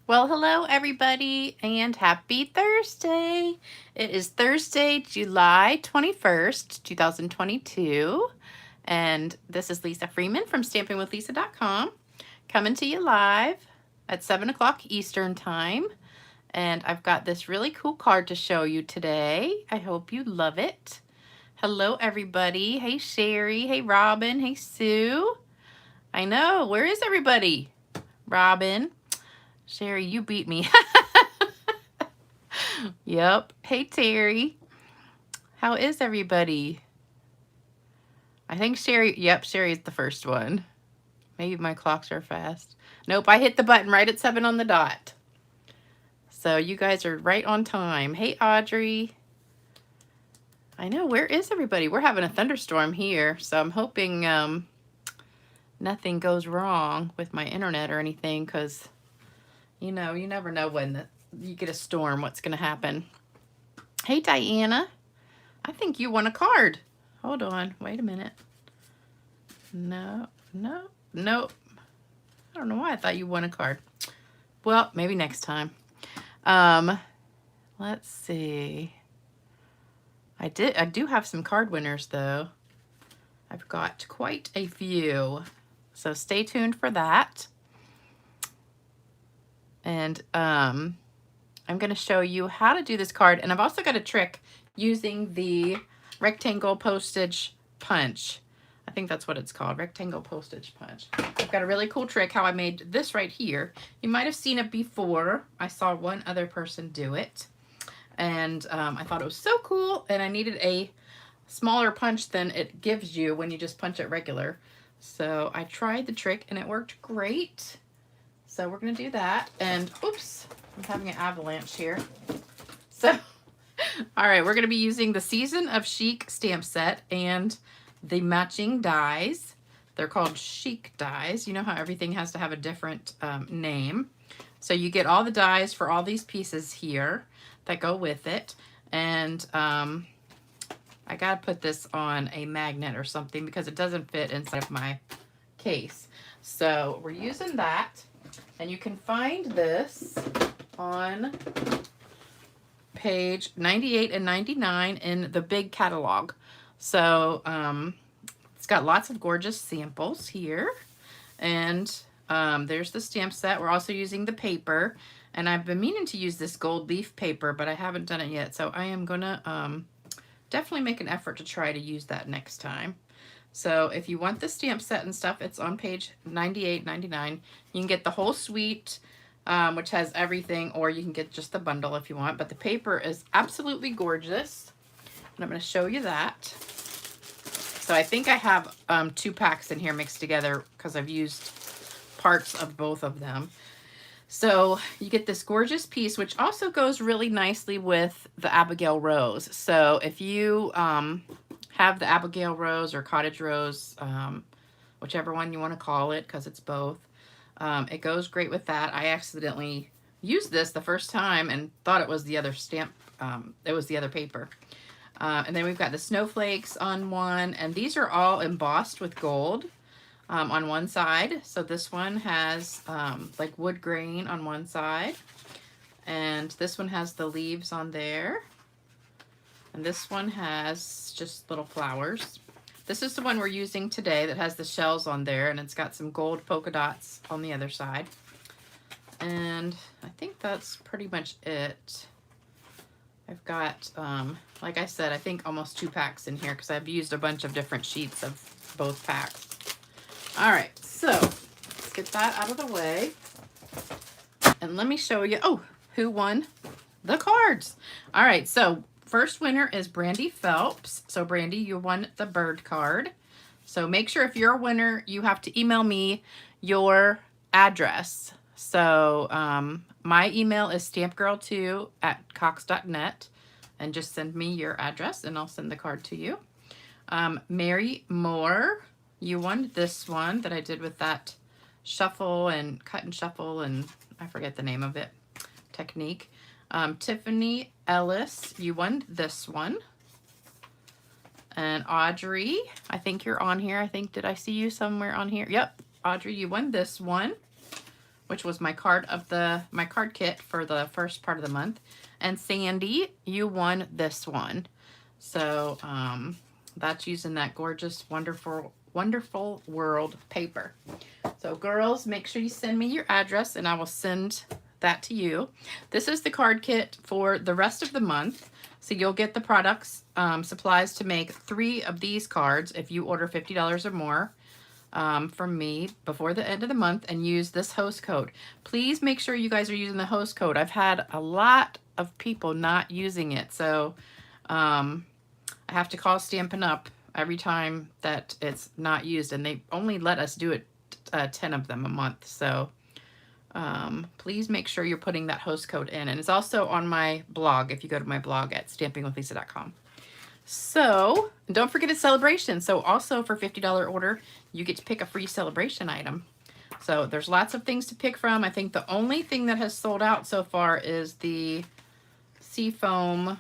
Well, hello everybody and happy Thursday. It is Thursday, July 21st, 2022. And this is Lisa Freeman from stampingwithlisa.com coming to you live at 7 o'clock Eastern time. And I've got this really cool card to show you today. I hope you love it. Hello everybody. Hey Sherry. Hey Robin. Hey Sue. I know. Where is everybody? Robin. Sherry, you beat me. Yep. Hey, Terry. How is everybody? I think Sherry, yep, Sherry's the first one. Maybe my clocks are fast. Nope, I hit the button right at 7 on the dot. So you guys are right on time. Hey, Audrey. I know, where is everybody? We're having a thunderstorm here, so I'm hoping nothing goes wrong with my internet or anything, because you know, you never know when you get a storm, what's going to happen. Hey, Diana. I think you won a card. Hold on. Wait a minute. No. I don't know why I thought you won a card. Well, maybe next time. Let's see. I do have some card winners, though. I've got quite a few. So stay tuned for that. And I'm going to show you how to do this card. And I've also got a trick using the rectangle postage punch. I think that's what it's called, rectangle postage punch. I've got a really cool trick how I made this right here. You might have seen it before. I saw one other person do it. And I thought it was so cool. And I needed a smaller punch than it gives you when you just punch it regular. So I tried the trick and it worked great. So we're going to do that. And oops, I'm having an avalanche here. So, all right, we're going to be using the Season of Chic stamp set and the matching dies. They're called Chic dies. You know how everything has to have a different name. So you get all the dies for all these pieces here that go with it. And I got to put this on a magnet or something because it doesn't fit inside of my case. So we're using that. And you can find this on page 98 and 99 in the big catalog. So it's got lots of gorgeous samples here. And there's the stamp set. We're also using the paper. And I've been meaning to use this gold leaf paper, but I haven't done it yet. So I am going to definitely make an effort to try to use that next time. So if you want the stamp set and stuff, it's on page 98, 99. You can get the whole suite, which has everything, or you can get just the bundle if you want. But the paper is absolutely gorgeous. And I'm going to show you that. So I think I have 2 packs in here mixed together because I've used parts of both of them. So you get this gorgeous piece, which also goes really nicely with the Abigail Rose. So if you have the Abigail Rose or Cottage Rose, whichever one you want to call it, because it's both. It goes great with that. I accidentally used this the first time and thought it was the other stamp. It was the other paper. And then we've got the snowflakes on one, and these are all embossed with gold on one side. So this one has like wood grain on one side, and this one has the leaves on there. And this one has just little flowers. This is the one we're using today that has the shells on there, and it's got some gold polka dots on the other side. And I think that's pretty much it. I've got, like I said, I think almost 2 packs in here because I've used a bunch of different sheets of both packs. All right, so let's get that out of the way. And let me show you, oh, who won the cards. All right, so first winner is Brandy Phelps. So Brandy, you won the bird card. So make sure if you're a winner, you have to email me your address. So my email is stampgirl2@cox.net, and just send me your address and I'll send the card to you. Mary Moore, you won this one that I did with that shuffle and cut and shuffle, and I forget the name of it, technique. Tiffany Ellis, you won this one. And Audrey, I think you're on here. Did I see you somewhere on here? Yep. Audrey, you won this one. which was my card kit for the first part of the month. And Sandy, you won this one. So that's using that gorgeous, wonderful world paper. So girls, make sure you send me your address and I will send that to you. This is the card kit for the rest of the month. So you'll get the products, supplies to make 3 of these cards if you order $50 or more from me before the end of the month and use this host code. Please make sure you guys are using the host code. I've had a lot of people not using it. So I have to call Stampin' Up! Every time that it's not used, and they only let us do it 10 of them a month. So please make sure you're putting that host code in. And it's also on my blog if you go to my blog at stampingwithlisa.com. So don't forget it's celebration. So also for $50 order, you get to pick a free celebration item. So there's lots of things to pick from. I think the only thing that has sold out so far is the Seafoam,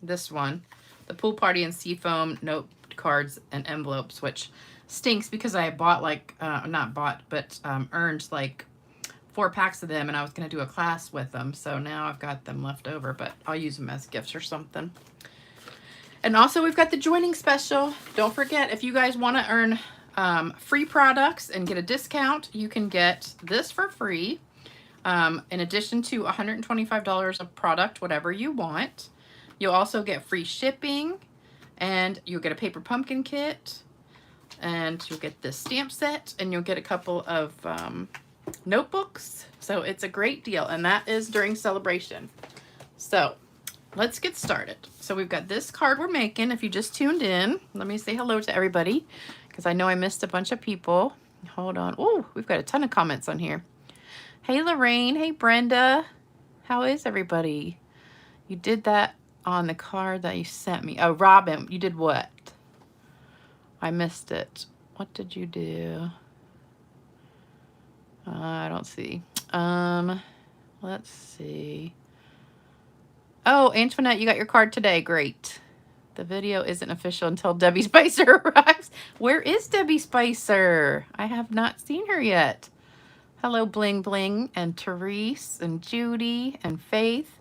this one. The Pool Party and Seafoam note cards and envelopes, which stinks because I bought like, not bought, but earned like 4 packs of them and I was going to do a class with them. So now I've got them left over, but I'll use them as gifts or something. And also we've got the joining special. Don't forget, if you guys want to earn free products and get a discount, you can get this for free. In addition to $125 of product, whatever you want. You'll also get free shipping, and you'll get a paper pumpkin kit, and you'll get this stamp set, and you'll get a couple of notebooks. So it's a great deal, and that is during celebration. So let's get started. So we've got this card we're making. If you just tuned in, let me say hello to everybody, because I know I missed a bunch of people. Hold on. Oh, we've got a ton of comments on here. Hey, Lorraine. Hey, Brenda. How is everybody? You did that on the card that you sent me. Oh, Robin, you did what? I missed it. What did you do? I don't see. Let's see. Oh, Antoinette, you got your card today. Great. The video isn't official until Debbie Spicer arrives. Where is Debbie Spicer? I have not seen her yet. Hello, Bling Bling, and Therese, and Judy, and Faith.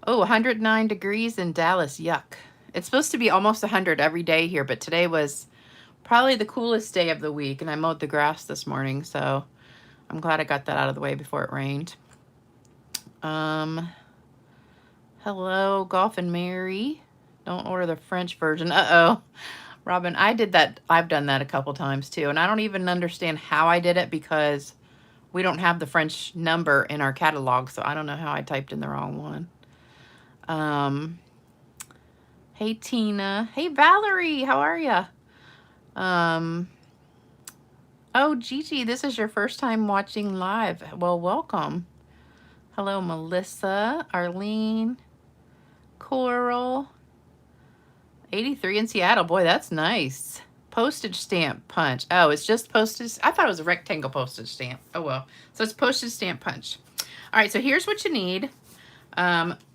Oh, 109 degrees in Dallas. Yuck. It's supposed to be almost 100 every day here, but today was probably the coolest day of the week, and I mowed the grass this morning, so I'm glad I got that out of the way before it rained. Hello, Golf and Mary. Don't order the French version. Uh-oh. Robin, I did that. I've done that a couple times, too, and I don't even understand how I did it because we don't have the French number in our catalog, so I don't know how I typed in the wrong one. Hey, Tina. Hey, Valerie. How are ya? Oh, Gigi, this is your first time watching live. Well, welcome. Hello, Melissa, Arlene, Coral. 83 in Seattle. Boy, that's nice. Postage stamp punch. Oh, it's just postage. I thought it was a rectangle postage stamp. Oh, well. So it's postage stamp punch. All right, so here's what you need.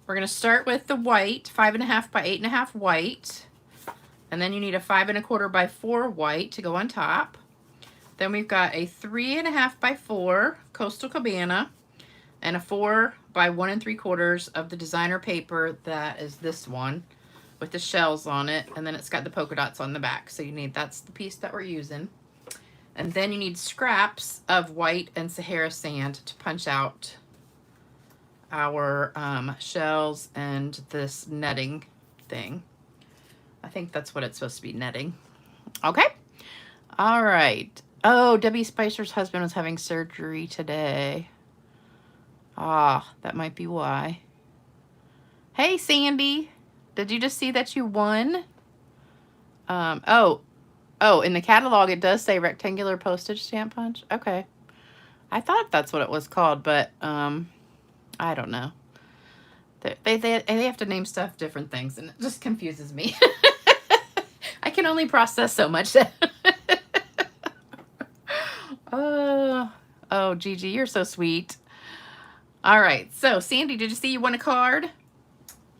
We're going to start with the white, 5.5 by 8.5 white. And then you need a 5 1/4 by 4 white to go on top. Then we've got a 3.5 by 4 Coastal Cabana and a 4 by 1 3/4 of the designer paper that is this one with the shells on it. And then it's got the polka dots on the back. So you need, that's the piece that we're using. And then you need scraps of white and Sahara sand to punch out our shells and this netting thing. I think that's what it's supposed to be, netting. Okay. All right. Oh, Debbie Spicer's husband was having surgery today. Ah, that might be why. Hey, Sandy. Did you just see that you won? Oh, in the catalog it does say rectangular postage stamp punch. Okay. I thought that's what it was called, but I don't know. They have to name stuff different things, and it just confuses me. I can only process so much. Oh, Gigi, you're so sweet. All right, so Sandy, did you see you won a card?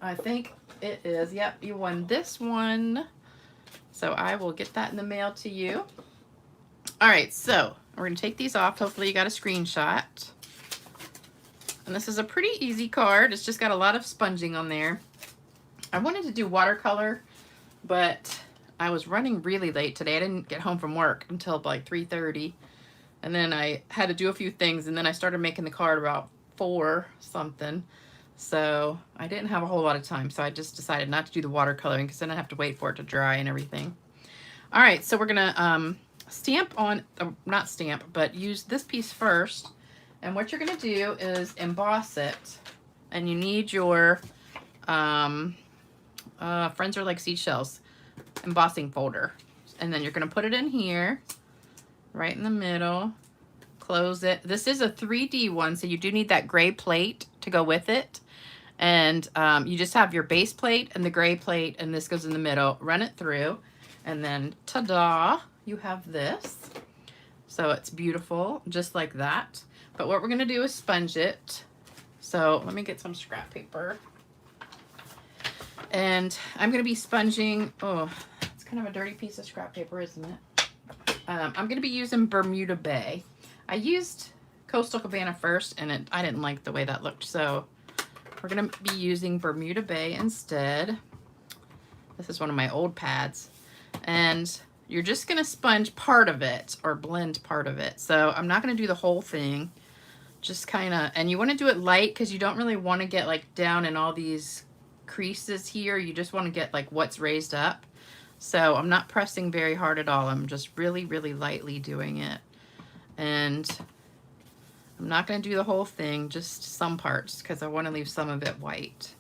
I think it is. Yep, you won this one. So I will get that in the mail to you. All right, so We're gonna take these off. Hopefully you got a screenshot. And this is a pretty easy card. It's just got a lot of sponging on there. I wanted to do watercolor, but I was running really late today. I didn't get home from work until like 3:30. And then I had to do a few things, and then I started making the card about 4 something. So I didn't have a whole lot of time. So I just decided not to do the watercoloring because then I have to wait for it to dry and everything. All right, so we're gonna stamp on, not stamp, but use this piece first. And what you're gonna do is emboss it. And you need your Friends Are Like Seashells embossing folder. And then you're gonna put it in here, right in the middle, close it. This is a 3D one, so you do need that gray plate to go with it. And you just have your base plate and the gray plate, and this goes in the middle. Run it through, and then ta-da, you have this. So it's beautiful, just like that. But what we're gonna do is sponge it. So let me get some scrap paper. And I'm gonna be sponging, oh, it's kind of a dirty piece of scrap paper, isn't it? I'm gonna be using Bermuda Bay. I used Coastal Cabana first, and I didn't like the way that looked, so we're gonna be using Bermuda Bay instead. This is one of my old pads. And you're just gonna sponge part of it, or blend part of it. So I'm not gonna do the whole thing, just kinda, and you wanna do it light because you don't really wanna get like down in all these creases here. You just wanna get like what's raised up. So I'm not pressing very hard at all. I'm just really, really lightly doing it. And I'm not going to do the whole thing, just some parts, because I want to leave some of it white.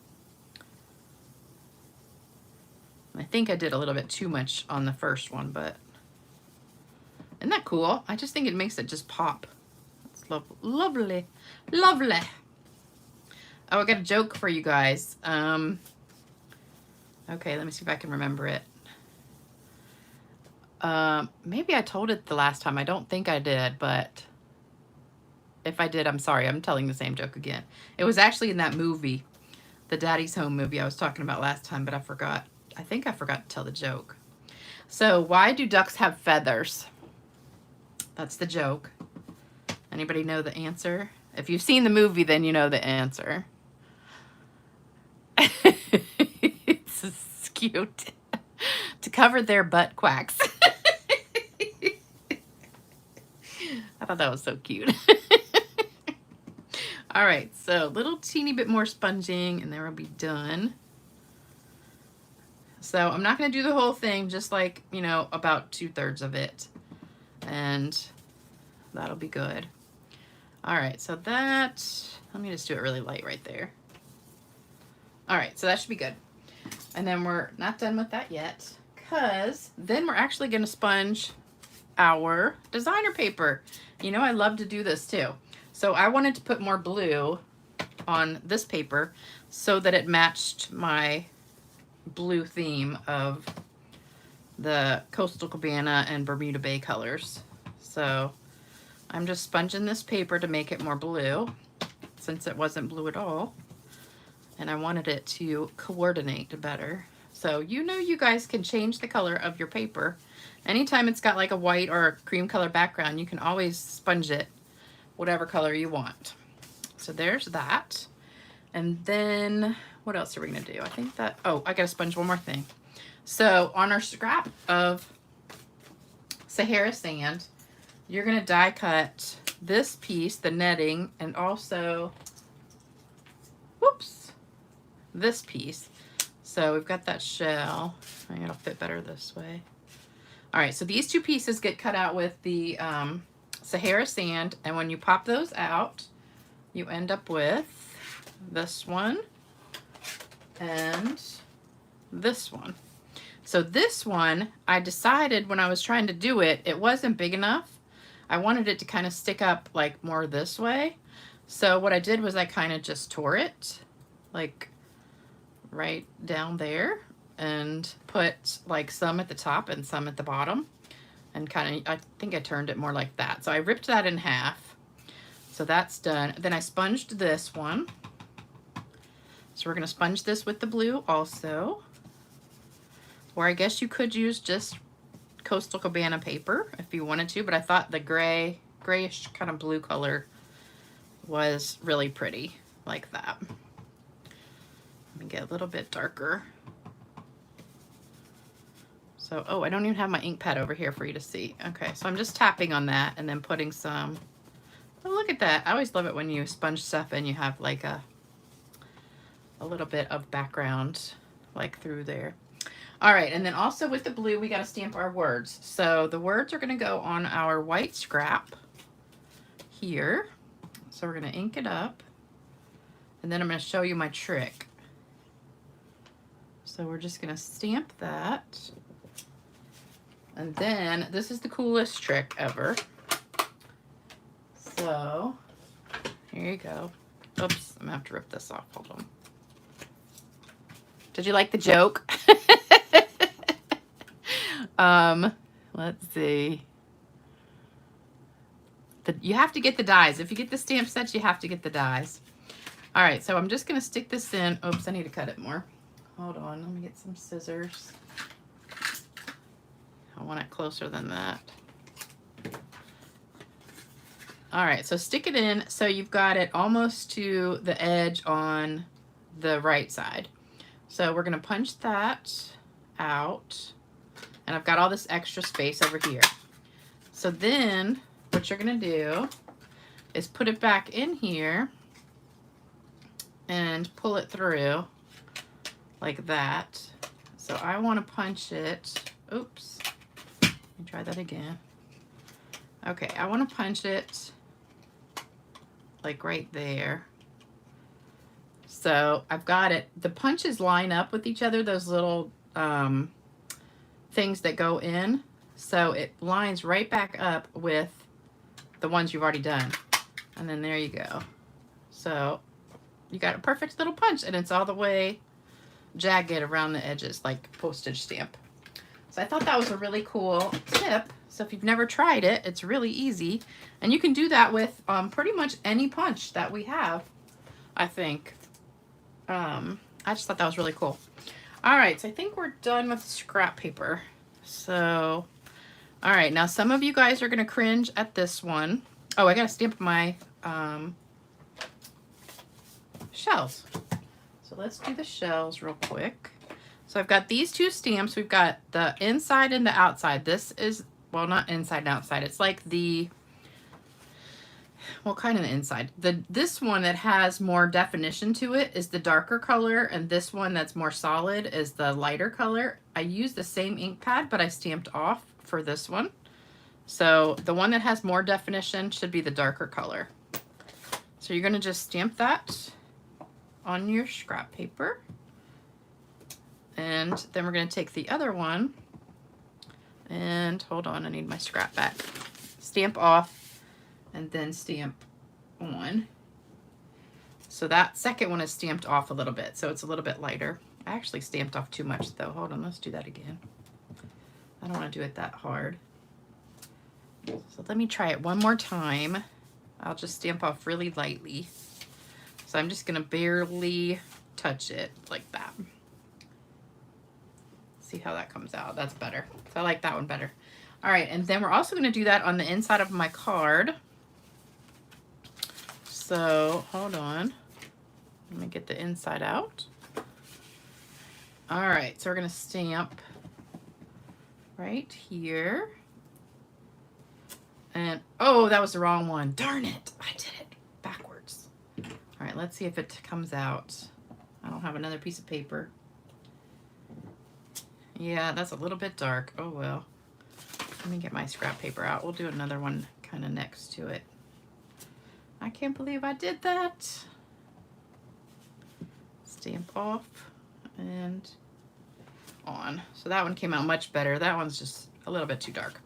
I think I did a little bit too much on the first one, but isn't that cool? I just think it makes it just pop. It's lovely, lovely. Oh, I got a joke for you guys. Okay, let me see if I can remember it. Maybe I told it the last time. I don't think I did, but if I did, I'm sorry. I'm telling the same joke again. It was actually in that movie, the Daddy's Home movie I was talking about last time, but I forgot. I think I forgot to tell the joke. So why do ducks have feathers? That's the joke. Anybody know the answer? If you've seen the movie, then you know the answer. It's cute. To cover their butt quacks. I thought that was so cute. All right, so a little teeny bit more sponging and then we'll be done. So I'm not going to do the whole thing, just like, you know, about 2/3 of it. And that'll be good. All right, so that, let me just do it really light right there. All right, so that should be good. And then we're not done with that yet, because then we're actually going to sponge our designer paper. You know, I love to do this too. So I wanted to put more blue on this paper so that it matched my blue theme of the Coastal Cabana and Bermuda Bay colors. So I'm just sponging this paper to make it more blue, since it wasn't blue at all. And I wanted it to coordinate better. So you know, you guys can change the color of your paper. Anytime it's got like a white or a cream color background, you can always sponge it whatever color you want. So there's that. And then what else are we gonna do? I think that, oh, I gotta sponge one more thing. So on our scrap of Sahara sand, you're gonna die cut this piece, the netting, and also, whoops, this piece. So we've got that shell. I think it'll fit better this way. All right, so these two pieces get cut out with the Sahara sand, and when you pop those out, you end up with this one and this one. So this one, I decided when I was trying to do it, it wasn't big enough. I wanted it to kind of stick up like more this way. So what I did was I kind of just tore it like right down there and put like some at the top and some at the bottom, and kind of, I think I turned it more like that. So I ripped that in half. So that's done. Then I sponged this one. So we're gonna sponge this with the blue also. Or I guess you could use just Coastal Cabana paper if you wanted to, but I thought the gray grayish kind of blue color was really pretty, like that. Let me get a little bit darker. So, oh, I don't even have my ink pad over here for you to see. Okay, so I'm just tapping on that and then putting some, oh, look at that. I always love it when you sponge stuff and you have like a little bit of background like through there. All right, and then also with the blue, we got to stamp our words. So the words are going to go on our white scrap here. So we're going to ink it up, and then I'm going to show you my trick. So we're just going to stamp that. And then this is the coolest trick ever. So here you go. Oops, I'm going to have to rip this off. Hold on. Did you like the joke? Let's see. You have to get the dies. If you get the stamp sets, you have to get the dies. All right, so I'm just going to stick this in. Oops, I need to cut it more. Hold on, let me get some scissors. I want it closer than that. All right, so stick it in so you've got it almost to the edge on the right side. So we're going to punch that out, and I've got all this extra space over here. So then what you're going to do is put it back in here and pull it through like that. So I want to punch it. Oops. Let me try that again. Okay, I want to punch it like right there. So I've got it. The punches line up with each other, those little things that go in. So it lines right back up with the ones you've already done. And then there you go. So you got a perfect little punch, and it's all the way jagged around the edges like postage stamp. So I thought that was a really cool tip. So if you've never tried it, it's really easy. And you can do that with pretty much any punch that we have, I think. I just thought that was really cool. All right, so I think we're done with scrap paper. So, all right, now some of you guys are gonna cringe at this one. Oh, I gotta stamp my shells. So let's do the shells real quick. So I've got these two stamps. We've got the inside and the outside. This is, well, not inside and outside. It's like the, well, kind of the inside. This one that has more definition to it is the darker color, and this one that's more solid is the lighter color. I used the same ink pad, but I stamped off for this one. So the one that has more definition should be the darker color. So you're going to just stamp that on your scrap paper. And then we're going to take the other one and, hold on, I need my scrap back. Stamp off and then stamp on. So that second one is stamped off a little bit, so it's a little bit lighter. I actually stamped off too much though. Hold on, let's do that again. I don't want to do it that hard. So let me try it one more time. I'll just stamp off really lightly. So I'm just going to barely touch it like that. See how that comes out. That's better. So I like that one better. All right, and then we're also going to do that on the inside of my card. So hold on. Let me get the inside out. All right, so we're going to stamp right here. And, oh, that was the wrong one. Darn it. I did it backwards. All right, let's see if it comes out. I don't have another piece of paper. Yeah, that's a little bit dark. Oh, well. Let me get my scrap paper out. We'll do another one kind of next to it. I can't believe I did that. Stamp off and on. So that one came out much better. That one's just a little bit too dark.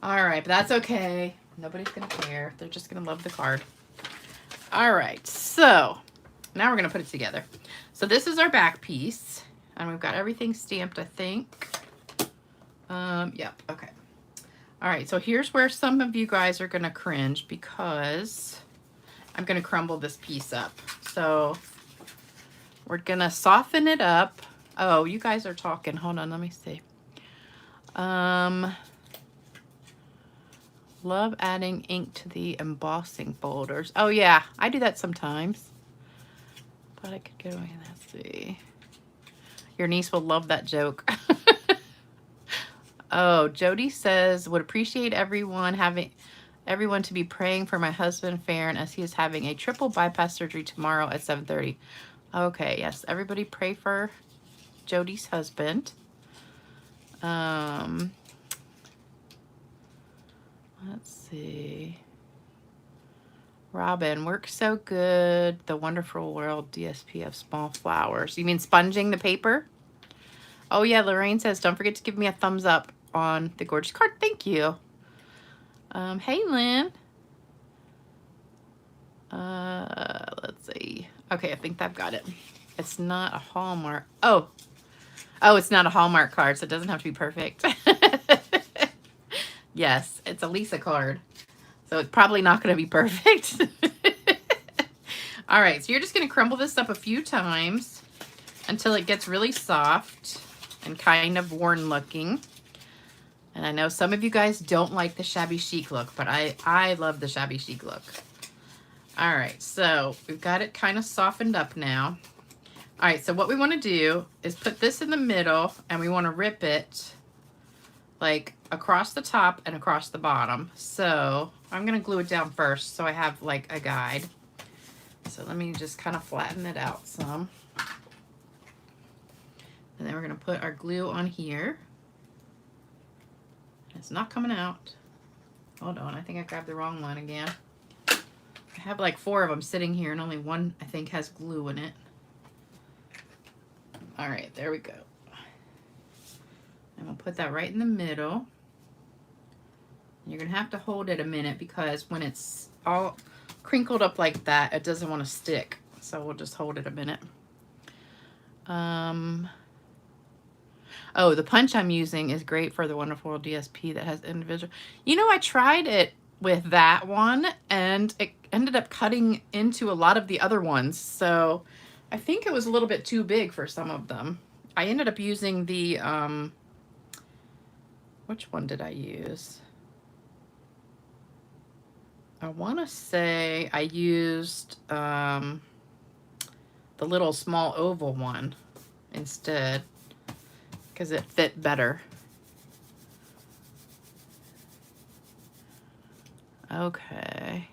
All right, but that's okay. Nobody's gonna care. They're just gonna love the card. All right, so now we're gonna put it together. So this is our back piece, and we've got everything stamped, I think. Yep, okay. All right, so here's where some of you guys are gonna cringe because I'm gonna crumble this piece up. So we're gonna soften it up. Oh, you guys are talking. Hold on, let me see. love adding ink to the embossing folders. Oh yeah, I do that sometimes. But I could get away. Let's see. Your niece will love that joke. Oh, Jody says, would appreciate everyone to be praying for my husband Farron as he is having a triple bypass surgery tomorrow at 7:30. Okay, yes, everybody pray for Jody's husband. Let's see. Robin, works so good. The Wonderful World DSP of Small Flowers. You mean sponging the paper? Oh yeah, Lorraine says, don't forget to give me a thumbs up on the gorgeous card. Thank you. Hey, Lynn. Let's see. Okay, I think I've got it. It's not a Hallmark. Oh, it's not a Hallmark card, so it doesn't have to be perfect. Yes, it's a Lisa card. So it's probably not going to be perfect. All right, so you're just going to crumble this up a few times until it gets really soft and kind of worn looking. And I know some of you guys don't like the shabby chic look, but I love the shabby chic look. All right, so we've got it kind of softened up now. All right, so what we want to do is put this in the middle, and we want to rip it like across the top and across the bottom. So I'm going to glue it down first so I have like a guide. So let me just kind of flatten it out some. And then we're going to put our glue on here. It's not coming out. Hold on, I think I grabbed the wrong one again. I have like 4 of them sitting here and only one I think has glue in it. All right, there we go. I'm gonna put that right in the middle. You're gonna have to hold it a minute because when it's all crinkled up like that, it doesn't want to stick. So we'll just hold it a minute. Oh, the punch I'm using is great for the Wonderful World DSP that has individual. You know, I tried it with that one and it ended up cutting into a lot of the other ones. So I think it was a little bit too big for some of them. I ended up using the, which one did I use? I want to say I used the little small oval one instead because it fit better. Okay.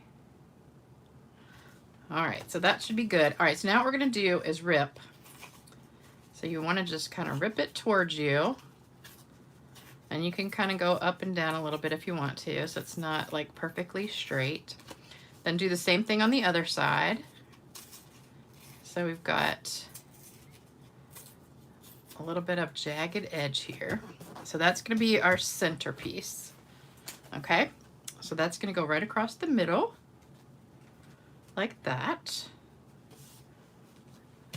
All right, so that should be good. All right, so now what we're going to do is rip. So you want to just kind of rip it towards you. And you can kind of go up and down a little bit if you want to, so it's not like perfectly straight. Then do the same thing on the other side. So we've got a little bit of jagged edge here. So that's going to be our centerpiece. Okay, so that's going to go right across the middle like that.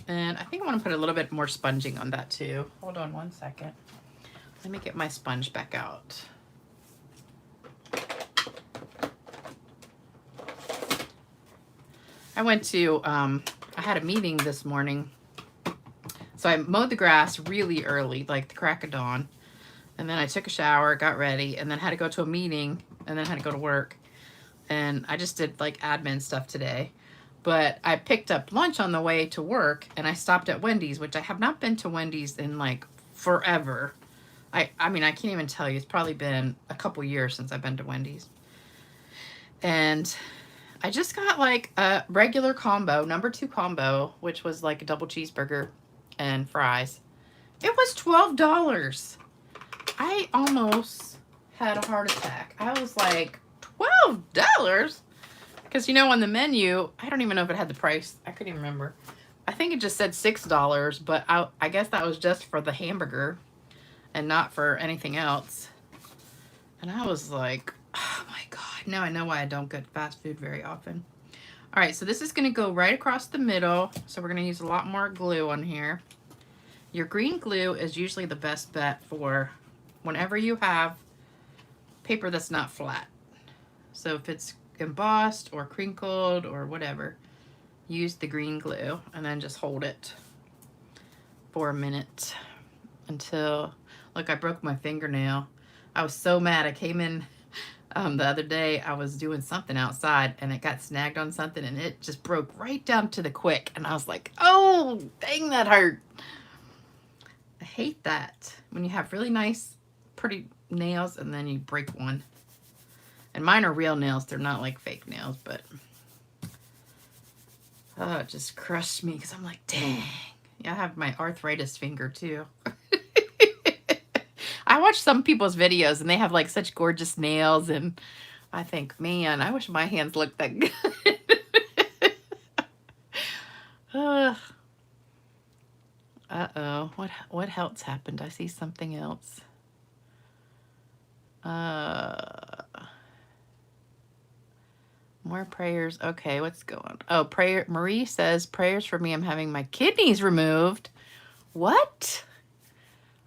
And I think I want to put a little bit more sponging on that too. Hold on one second. Let me get my sponge back out. I went to, I had a meeting this morning. So I mowed the grass really early, like the crack of dawn. And then I took a shower, got ready, and then had to go to a meeting, and then had to go to work. And I just did like admin stuff today. But I picked up lunch on the way to work, and I stopped at Wendy's, which I have not been to Wendy's in like forever. I mean, I can't even tell you. It's probably been a couple years since I've been to Wendy's. And I just got like a regular combo, #2 combo, which was like a double cheeseburger and fries. It was $12. I almost had a heart attack. I was like, $12? Because, you know, on the menu, I don't even know if it had the price. I couldn't even remember. I think it just said $6, but I guess that was just for the hamburger and not for anything else. And I was like, oh my God. Now I know why I don't get fast food very often. All right, so this is going to go right across the middle. So we're going to use a lot more glue on here. Your green glue is usually the best bet for whenever you have paper that's not flat. So if it's embossed or crinkled or whatever, use the green glue and then just hold it for a minute until, look, I broke my fingernail. I was so mad. I came in The other day I was doing something outside and it got snagged on something and it just broke right down to the quick. And I was like, oh, dang, that hurt. I hate that when you have really nice, pretty nails and then you break one. And mine are real nails. They're not like fake nails, but oh, it just crushed me because I'm like, dang. Yeah, I have my arthritis finger too. I watch some people's videos and they have like such gorgeous nails and I think, man, I wish my hands looked that good. Uh-oh. What else happened? I see something else. More prayers. Okay, what's going on? Oh, Marie says, prayers for me. I'm having my kidneys removed. What?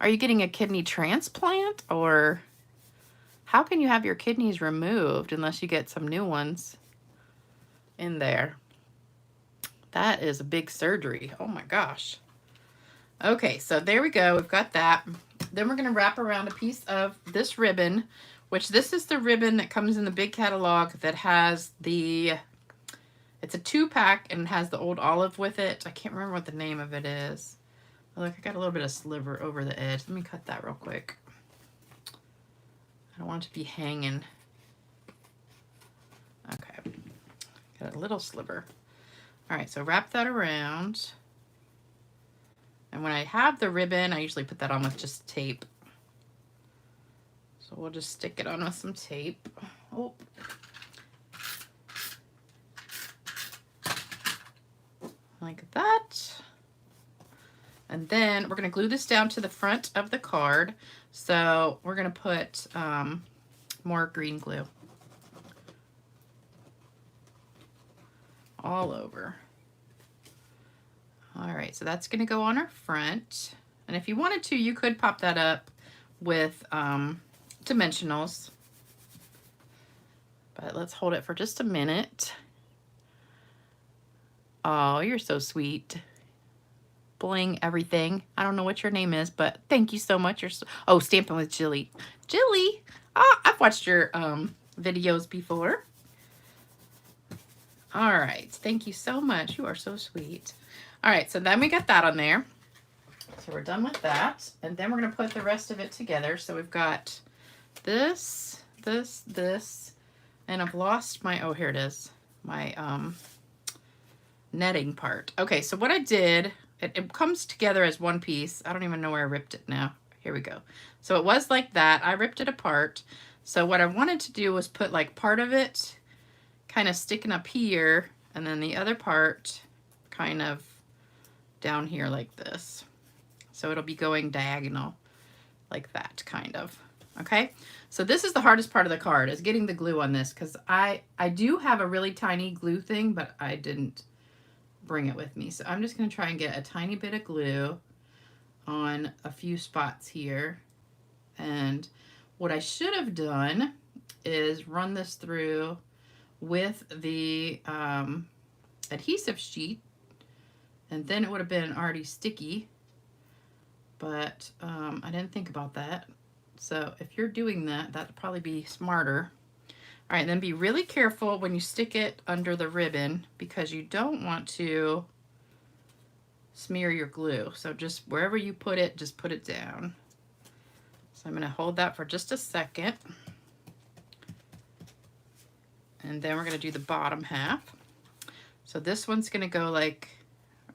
Are you getting a kidney transplant? Or how can you have your kidneys removed unless you get some new ones in there? That is a big surgery. Oh my gosh. Okay, so there we go. We've got that. Then we're going to wrap around a piece of this ribbon, which this is the ribbon that comes in the big catalog that has the, it's a 2-pack and it has the old olive with it. I can't remember what the name of it is. Oh, look, I got a little bit of sliver over the edge. Let me cut that real quick. I don't want it to be hanging. Okay, got a little sliver. All right, so wrap that around. And when I have the ribbon, I usually put that on with just tape. So we'll just stick it on with some tape. Oh. Like that. And then we're going to glue this down to the front of the card. So we're going to put more green glue all over. All right, so that's going to go on our front. And if you wanted to, you could pop that up with dimensionals. But let's hold it for just a minute. Oh, you're so sweet. Bling everything. I don't know what your name is, but thank you so much. You're so, oh, Stampin' with Jilly. Jilly! Oh, I've watched your videos before. All right, thank you so much. You are so sweet. All right, so then we got that on there. So we're done with that. And then we're going to put the rest of it together. So we've got this, this, and I've lost my, oh, here it is, my netting part. Okay, so what I did, it comes together as one piece. I don't even know where I ripped it now. Here we go. So it was like that. I ripped it apart. So what I wanted to do was put like part of it kind of sticking up here and then the other part kind of down here like this. So it'll be going diagonal like that kind of. Okay, so this is the hardest part of the card, is getting the glue on this, because I do have a really tiny glue thing, but I didn't bring it with me. So I'm just going to try and get a tiny bit of glue on a few spots here. And what I should have done is run this through with the adhesive sheet, and then it would have been already sticky, but I didn't think about that. So if you're doing that, that'd probably be smarter. All right, then be really careful when you stick it under the ribbon, because you don't want to smear your glue. So just wherever you put it, just put it down. So I'm going to hold that for just a second. And then we're going to do the bottom half. So this one's going to go like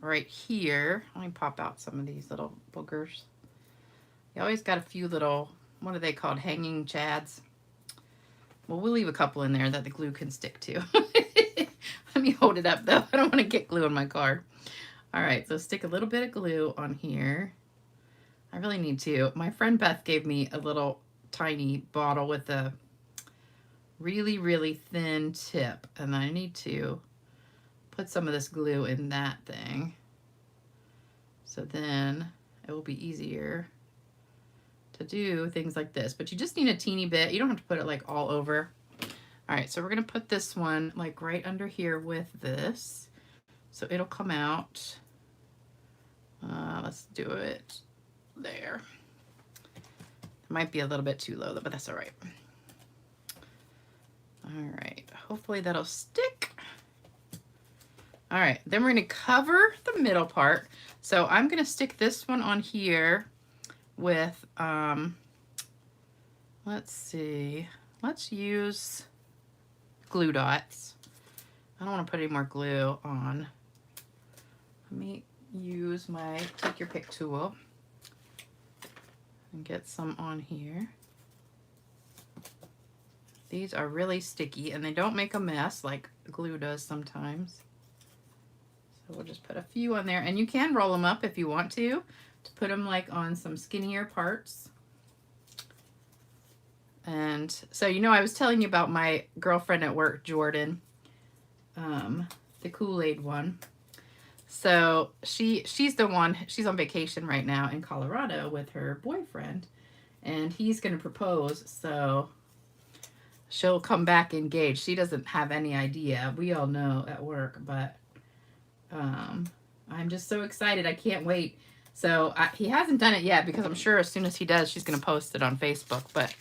right here. Let me pop out some of these little boogers. You always got a few little, what are they called, hanging chads? Well, we'll leave a couple in there that the glue can stick to. Let me hold it up though. I don't want to get glue on my card. All right, so stick a little bit of glue on here. I really need to. My friend Beth gave me a little tiny bottle with a really, really thin tip, and I need to put some of this glue in that thing. So then it will be easier to do things like this, but you just need a teeny bit. You don't have to put it like all over. All right, so we're gonna put this one like right under here with this, so it'll come out. Let's do it there. It might be a little bit too low, but that's all right. All right, hopefully that'll stick. All right, then we're gonna cover the middle part. So I'm gonna stick this one on here with, let's see, let's use glue dots. I don't wanna put any more glue on. Let me use my take your pick tool and get some on here. These are really sticky and they don't make a mess like glue does sometimes. So we'll just put a few on there, and you can roll them up if you want to put them like on some skinnier parts. And so, you know, I was telling you about my girlfriend at work, Jordan, the Kool-Aid one. So she's the one, she's on vacation right now in Colorado with her boyfriend, and he's going to propose. So she'll come back engaged. She doesn't have any idea. We all know at work, but I'm just so excited. I can't wait. So he hasn't done it yet because I'm sure as soon as he does, she's going to post it on Facebook. But,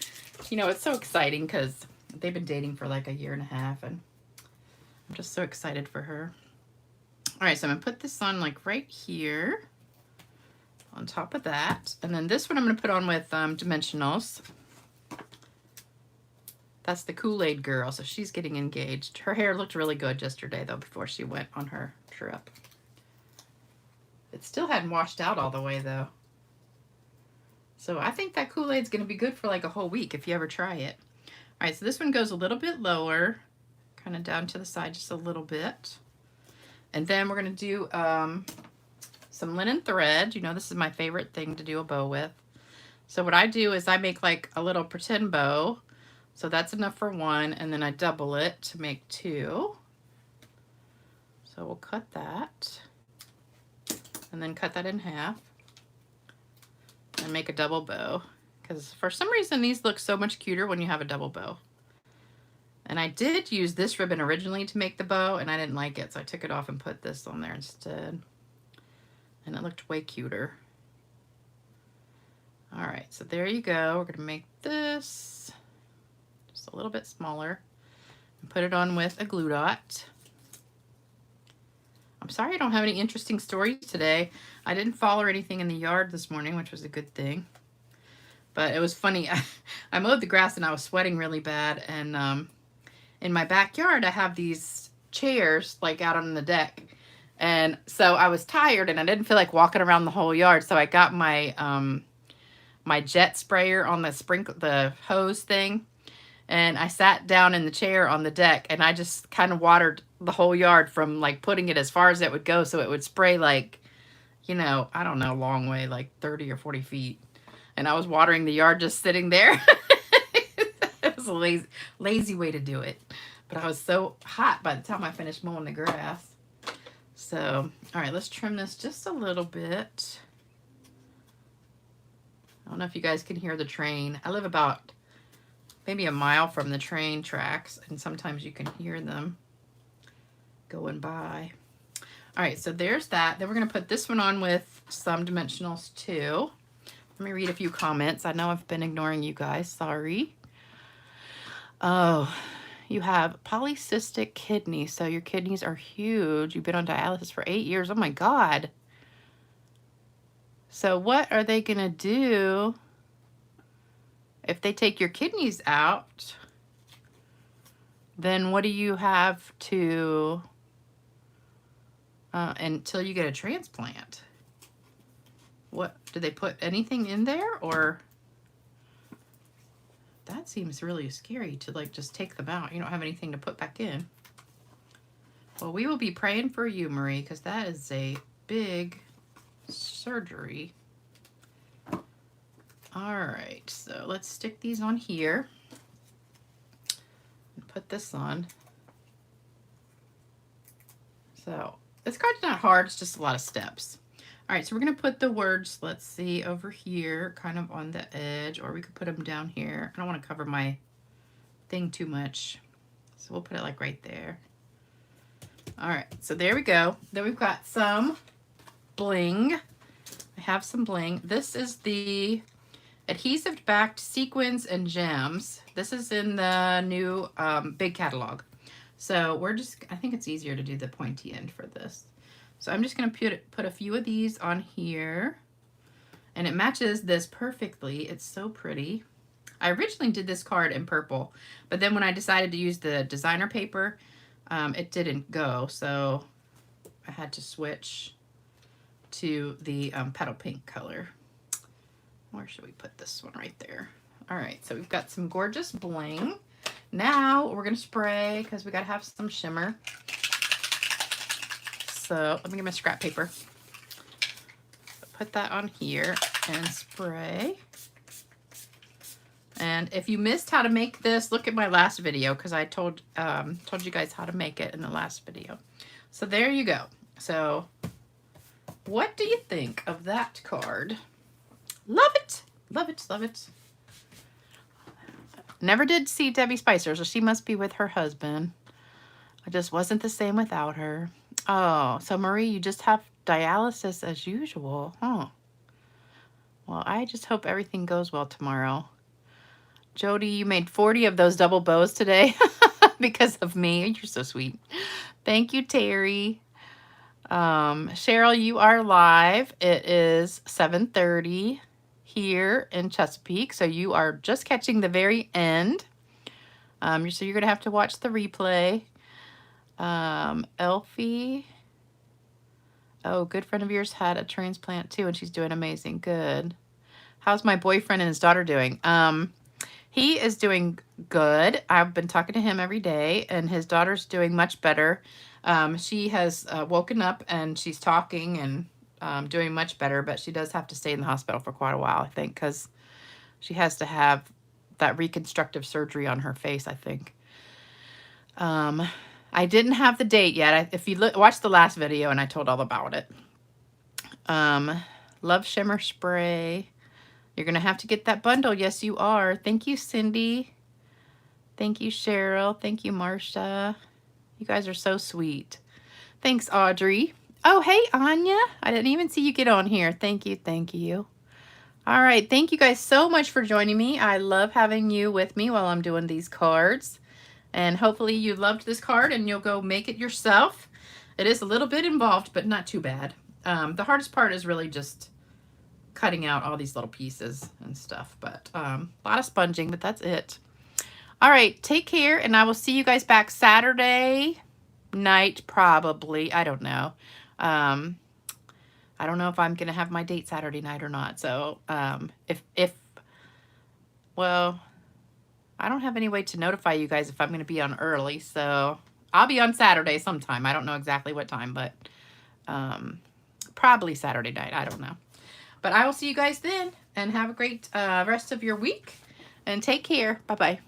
you know, it's so exciting because they've been dating for like a year and a half, and I'm just so excited for her. All right, so I'm going to put this on like right here on top of that. And then this one I'm going to put on with dimensionals. That's the Kool-Aid girl, so she's getting engaged. Her hair looked really good yesterday, though, before she went on her trip. It still hadn't washed out all the way, though. So I think that Kool-Aid's going to be good for like a whole week if you ever try it. All right, so this one goes a little bit lower, kind of down to the side just a little bit. And then we're going to do some linen thread. You know, this is my favorite thing to do a bow with. So what I do is I make like a little pretend bow. So that's enough for one, and then I double it to make two. So we'll cut that, and then cut that in half, and make a double bow. Because for some reason, these look so much cuter when you have a double bow. And I did use this ribbon originally to make the bow, and I didn't like it, so I took it off and put this on there instead. And it looked way cuter. All right, so there you go. We're gonna make this a little bit smaller and put it on with a glue dot. I'm sorry I don't have any interesting stories today. I didn't fall or anything in the yard this morning, which was a good thing. But it was funny. I mowed the grass and I was sweating really bad. And in my backyard, I have these chairs like out on the deck. And so I was tired and I didn't feel like walking around the whole yard. So I got my my jet sprayer on the hose thing. And I sat down in the chair on the deck and I just kind of watered the whole yard from like putting it as far as it would go. So it would spray like, you know, I don't know, long way, like 30 or 40 feet. And I was watering the yard just sitting there. It was a lazy way to do it. But I was so hot by the time I finished mowing the grass. So, all right, let's trim this just a little bit. I don't know if you guys can hear the train. I live about maybe a mile from the train tracks, and sometimes you can hear them going by. All right, so there's that. Then we're going to put this one on with some dimensionals too. Let me read a few comments. I know I've been ignoring you guys. Sorry. Oh, you have polycystic kidney, so your kidneys are huge. You've been on dialysis for 8 years. Oh my God. So what are they going to do if they take your kidneys out? Then what do you have to, until you get a transplant? What, do they put anything in there, or? That seems really scary to like just take them out. You don't have anything to put back in. Well, we will be praying for you, Marie, because that is a big surgery. All right, so let's stick these on here and put this on. So this card's not hard, it's just a lot of steps. All right, so we're gonna put the words, let's see, over here, kind of on the edge, or we could put them down here. I don't wanna cover my thing too much, so we'll put it like right there. All right, so there we go. Then we've got some bling. I have some bling. This is the adhesive backed sequins and gems. This is in the new big catalog. So we're just, I think it's easier to do the pointy end for this. So I'm just going to put a few of these on here. And it matches this perfectly. It's so pretty. I originally did this card in purple, but then when I decided to use the designer paper, it didn't go. So I had to switch to the petal pink color. Where should we put this one? Right there. All right, so we've got some gorgeous bling. Now we're gonna spray because we gotta have some shimmer. So let me get my scrap paper. Put that on here and spray. And if you missed how to make this, look at my last video because I told you guys how to make it in the last video. So there you go. So what do you think of that card? Love it, love it, love it. Never did see Debbie Spicer, so she must be with her husband. I just wasn't the same without her. Oh, so Marie, you just have dialysis as usual, huh? Well, I just hope everything goes well tomorrow. Jody, you made 40 of those double bows today because of me. You're so sweet. Thank you, Terry. Cheryl, you are live. It is 7:30 here in Chesapeake, so you are just catching the very end. So you're gonna have to watch the replay. Elfie, oh, good friend of yours had a transplant too, and she's doing amazing. Good. How's my boyfriend and his daughter doing? He is doing good. I've been talking to him every day, and his daughter's doing much better. She has woken up and she's talking and doing much better, but she does have to stay in the hospital for quite a while, I think, because she has to have that reconstructive surgery on her face, I think. I didn't have the date yet. If you watch the last video, and I told all about it. Love Shimmer Spray. You're going to have to get that bundle. Yes, you are. Thank you, Cindy. Thank you, Cheryl. Thank you, Marcia. You guys are so sweet. Thanks, Audrey. Oh, hey, Anya. I didn't even see you get on here. Thank you. Thank you. All right. Thank you guys so much for joining me. I love having you with me while I'm doing these cards. And hopefully you loved this card and you'll go make it yourself. It is a little bit involved, but not too bad. The hardest part is really just cutting out all these little pieces and stuff, but a lot of sponging, but that's it. All right, take care, and I will see you guys back Saturday night, probably. I don't know. I don't know if I'm gonna have my date Saturday night or not. So well, I don't have any way to notify you guys if I'm gonna be on early, so I'll be on Saturday sometime. I don't know exactly what time, but probably Saturday night. I don't know. But I will see you guys then, and have a great rest of your week, and take care. Bye-bye.